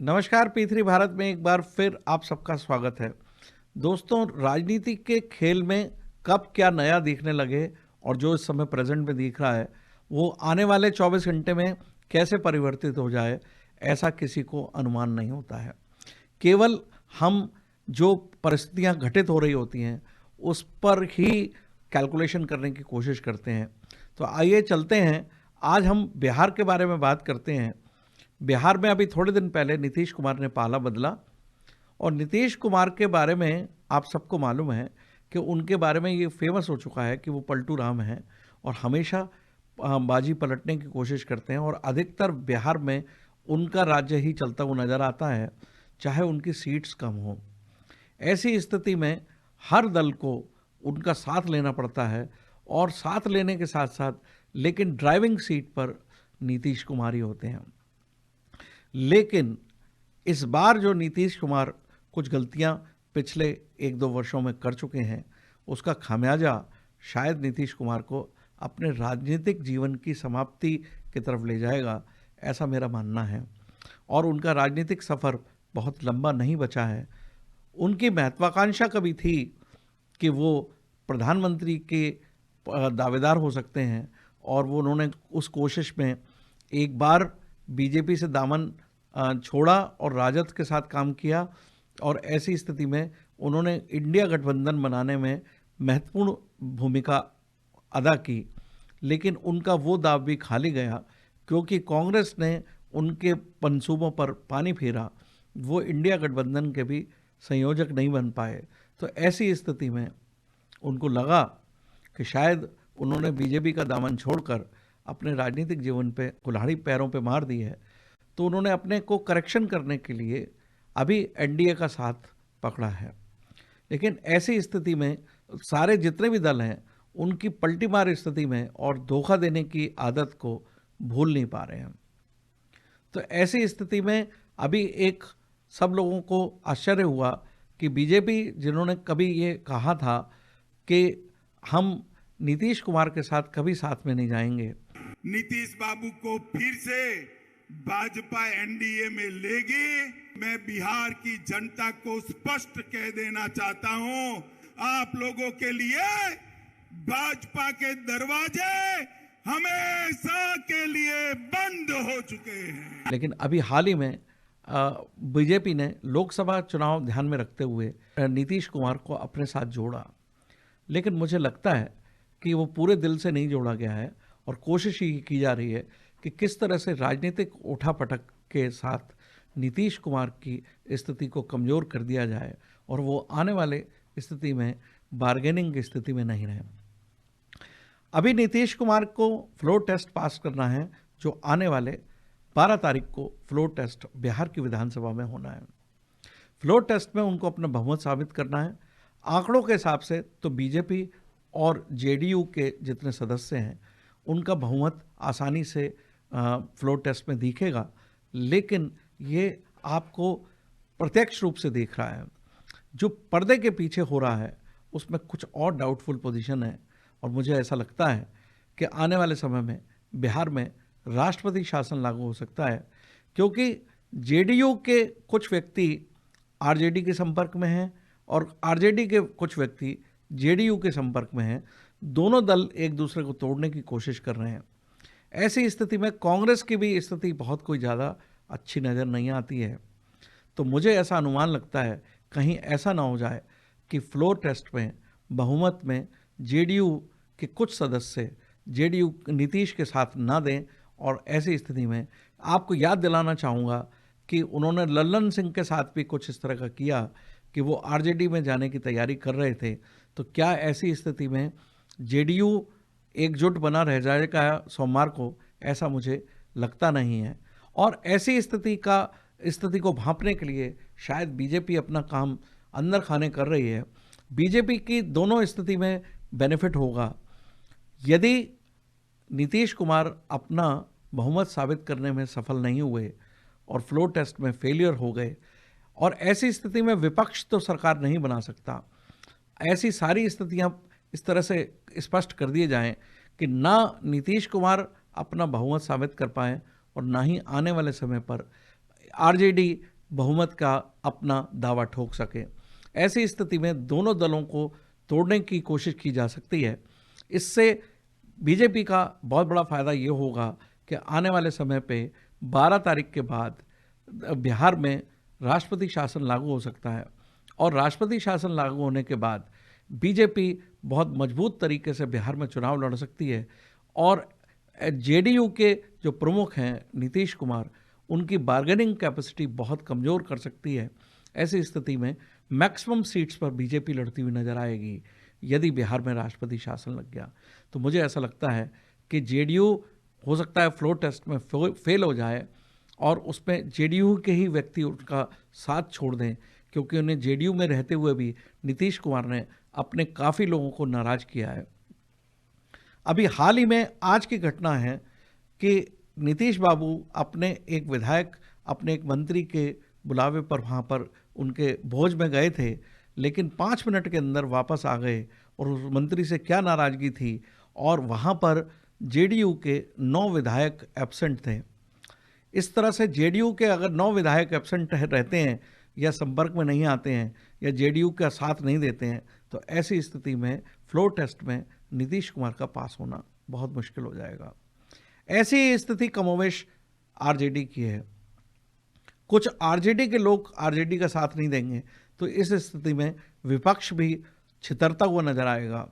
नमस्कार P3 भारत में एक बार फिर आप सबका स्वागत है। दोस्तों, राजनीति के खेल में कब क्या नया दिखने लगे और जो इस समय प्रेजेंट में दिख रहा है वो आने वाले 24 घंटे में कैसे परिवर्तित हो जाए, ऐसा किसी को अनुमान नहीं होता है। केवल हम जो परिस्थितियां घटित हो रही होती हैं उस पर ही कैलकुलेशन करने की कोशिश करते हैं। तो आइए चलते हैं, आज हम बिहार के बारे में बात करते हैं। बिहार में अभी थोड़े दिन पहले नीतीश कुमार ने पाला बदला और नीतीश कुमार के बारे में आप सबको मालूम है कि उनके बारे में ये फेमस हो चुका है कि वो पलटू राम हैं और हमेशा बाजी पलटने की कोशिश करते हैं और अधिकतर बिहार में उनका राज्य ही चलता हुआ नज़र आता है, चाहे उनकी सीट्स कम हो। ऐसी स्थिति में हर दल को उनका साथ लेना पड़ता है और साथ लेने के साथ साथ लेकिन ड्राइविंग सीट पर नीतीश कुमार ही होते हैं। लेकिन इस बार जो नीतीश कुमार कुछ गलतियां पिछले 1-2 वर्षों में कर चुके हैं, उसका खामियाजा शायद नीतीश कुमार को अपने राजनीतिक जीवन की समाप्ति की तरफ ले जाएगा, ऐसा मेरा मानना है। और उनका राजनीतिक सफ़र बहुत लंबा नहीं बचा है। उनकी महत्वाकांक्षा कभी थी कि वो प्रधानमंत्री के दावेदार हो सकते हैं और वो उन्होंने उस कोशिश में एक बार बीजेपी से दामन छोड़ा और राजद के साथ काम किया और ऐसी स्थिति में उन्होंने इंडिया गठबंधन बनाने में महत्वपूर्ण भूमिका अदा की। लेकिन उनका वो दाव भी खाली गया क्योंकि कांग्रेस ने उनके मंसूबों पर पानी फेरा। वो इंडिया गठबंधन के भी संयोजक नहीं बन पाए। तो ऐसी स्थिति में उनको लगा कि शायद उन्होंने बीजेपी का दामन छोड़कर अपने राजनीतिक जीवन पे कुल्हाड़ी पैरों पे मार दी है। तो उन्होंने अपने को करेक्शन करने के लिए अभी एनडीए का साथ पकड़ा है। लेकिन ऐसी स्थिति में सारे जितने भी दल हैं उनकी पलटी मार स्थिति में और धोखा देने की आदत को भूल नहीं पा रहे हैं। तो ऐसी स्थिति में अभी एक सब लोगों को आश्चर्य हुआ कि बीजेपी, जिन्होंने कभी ये कहा था कि हम नीतीश कुमार के साथ कभी साथ में नहीं जाएंगे, नीतीश बाबू को फिर से भाजपा एनडीए में लेगी। मैं बिहार की जनता को स्पष्ट कह देना चाहता हूं, आप लोगों के लिए भाजपा के दरवाजे हमेशा के लिए बंद हो चुके हैं। लेकिन अभी हाल ही में बीजेपी ने लोकसभा चुनाव ध्यान में रखते हुए नीतीश कुमार को अपने साथ जोड़ा। लेकिन मुझे लगता है कि वो पूरे दिल से नहीं जोड़ा गया है और कोशिश ही की जा रही है कि किस तरह से राजनीतिक उठापटक के साथ नीतीश कुमार की स्थिति को कमज़ोर कर दिया जाए और वो आने वाले स्थिति में बार्गेनिंग की स्थिति में नहीं रहे। अभी नीतीश कुमार को फ्लोर टेस्ट पास करना है, जो आने वाले 12 तारीख को फ्लोर टेस्ट बिहार की विधानसभा में होना है। फ्लोर टेस्ट में उनको अपना बहुमत साबित करना है। आंकड़ों के हिसाब से तो बीजेपी और जेडीयू के जितने सदस्य हैं उनका बहुमत आसानी से फ्लोर टेस्ट में दिखेगा। लेकिन ये आपको प्रत्यक्ष रूप से दिख रहा है, जो पर्दे के पीछे हो रहा है उसमें कुछ और डाउटफुल पोजीशन है। और मुझे ऐसा लगता है कि आने वाले समय में बिहार में राष्ट्रपति शासन लागू हो सकता है, क्योंकि जेडीयू के कुछ व्यक्ति आरजेडी के संपर्क में हैं और आरजेडी के कुछ व्यक्ति जेडीयू के संपर्क में हैं। दोनों दल एक दूसरे को तोड़ने की कोशिश कर रहे हैं। ऐसी स्थिति में कांग्रेस की भी स्थिति बहुत कोई ज़्यादा अच्छी नज़र नहीं आती है। तो मुझे ऐसा अनुमान लगता है कहीं ऐसा ना हो जाए कि फ्लोर टेस्ट में बहुमत में जेडीयू के कुछ सदस्य जेडीयू नीतीश के साथ ना दें। और ऐसी स्थिति में आपको याद दिलाना चाहूँगा कि उन्होंने लल्लन सिंह के साथ भी कुछ इस तरह का किया कि वो आरजेडी में जाने की तैयारी कर रहे थे। तो क्या ऐसी स्थिति में जेडीयू एकजुट बना रह जाएगा सोमवार को? ऐसा मुझे लगता नहीं है। और ऐसी स्थिति को भांपने के लिए शायद बीजेपी अपना काम अंदर खाने कर रही है। बीजेपी की दोनों स्थिति में बेनिफिट होगा। यदि नीतीश कुमार अपना बहुमत साबित करने में सफल नहीं हुए और फ्लोर टेस्ट में फेलियर हो गए, और ऐसी स्थिति में विपक्ष तो सरकार नहीं बना सकता। ऐसी सारी स्थितियां इस तरह से स्पष्ट कर दिए जाएं कि ना नीतीश कुमार अपना बहुमत साबित कर पाएँ और ना ही आने वाले समय पर आरजेडी बहुमत का अपना दावा ठोक सके। ऐसी स्थिति में दोनों दलों को तोड़ने की कोशिश की जा सकती है। इससे बीजेपी का बहुत बड़ा फायदा ये होगा कि आने वाले समय पे 12 तारीख के बाद बिहार में राष्ट्रपति शासन लागू हो सकता है और राष्ट्रपति शासन लागू होने के बाद बीजेपी बहुत मजबूत तरीके से बिहार में चुनाव लड़ सकती है और जेडीयू के जो प्रमुख हैं नीतीश कुमार, उनकी बार्गेनिंग कैपेसिटी बहुत कमज़ोर कर सकती है। ऐसी स्थिति में मैक्सिमम सीट्स पर बीजेपी लड़ती हुई नजर आएगी यदि बिहार में राष्ट्रपति शासन लग गया। तो मुझे ऐसा लगता है कि जेडीयू हो सकता है फ्लोर टेस्ट में फेल हो जाए और उसमें जेडीयू के ही व्यक्ति उनका साथ छोड़ दें, क्योंकि उन्हें जेडीयू में रहते हुए भी नीतीश कुमार ने अपने काफ़ी लोगों को नाराज किया है। अभी हाल ही में आज की घटना है कि नीतीश बाबू अपने एक विधायक, अपने एक मंत्री के बुलावे पर वहाँ पर उनके भोज में गए थे, लेकिन 5 मिनट के अंदर वापस आ गए और उस मंत्री से क्या नाराज़गी थी और वहाँ पर जेडीयू के 9 विधायक एब्सेंट थे। इस तरह से जेडीयू के अगर 9 विधायक एब्सेंट रहते हैं या संपर्क में नहीं आते हैं या जेडीयू का साथ नहीं देते हैं, तो ऐसी स्थिति में फ्लोर टेस्ट में नीतीश कुमार का पास होना बहुत मुश्किल हो जाएगा। ऐसी स्थिति कमोवेश आरजेडी की है। कुछ आरजेडी के लोग आरजेडी का साथ नहीं देंगे, तो इस स्थिति में विपक्ष भी छितरता हुआ नजर आएगा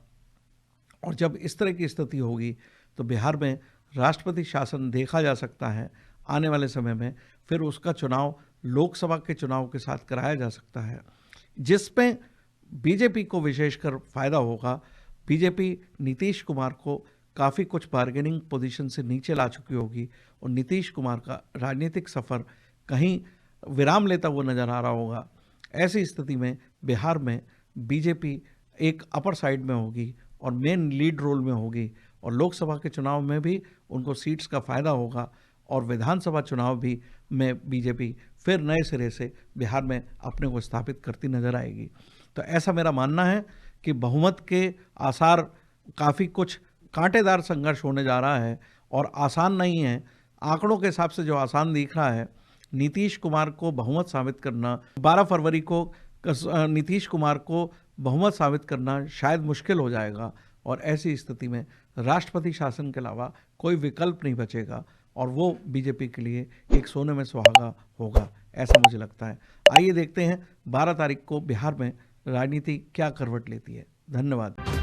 और जब इस तरह की स्थिति होगी तो बिहार में राष्ट्रपति शासन देखा जा सकता है आने वाले समय में। फिर उसका चुनाव लोकसभा के चुनाव के साथ कराया जा सकता है, जिसमें बीजेपी को विशेषकर फायदा होगा। बीजेपी नीतीश कुमार को काफ़ी कुछ बार्गेनिंग पोजीशन से नीचे ला चुकी होगी और नीतीश कुमार का राजनीतिक सफ़र कहीं विराम लेता हुआ नजर आ रहा होगा। ऐसी स्थिति में बिहार में बीजेपी एक अपर साइड में होगी और मेन लीड रोल में होगी और लोकसभा के चुनाव में भी उनको सीट्स का फायदा होगा और विधानसभा चुनाव भी में बीजेपी फिर नए सिरे से बिहार में अपने को स्थापित करती नजर आएगी। तो ऐसा मेरा मानना है कि बहुमत के आसार, काफ़ी कुछ कांटेदार संघर्ष होने जा रहा है और आसान नहीं है। आंकड़ों के हिसाब से जो आसान दिख रहा है, नीतीश कुमार को बहुमत साबित करना 12 फरवरी को नीतीश कुमार को बहुमत साबित करना शायद मुश्किल हो जाएगा और ऐसी स्थिति में राष्ट्रपति शासन के अलावा कोई विकल्प नहीं बचेगा और वो बीजेपी के लिए एक सोने में सुहागा होगा, ऐसा मुझे लगता है। आइए देखते हैं 12 तारीख को बिहार में राजनीति क्या करवट लेती है। धन्यवाद।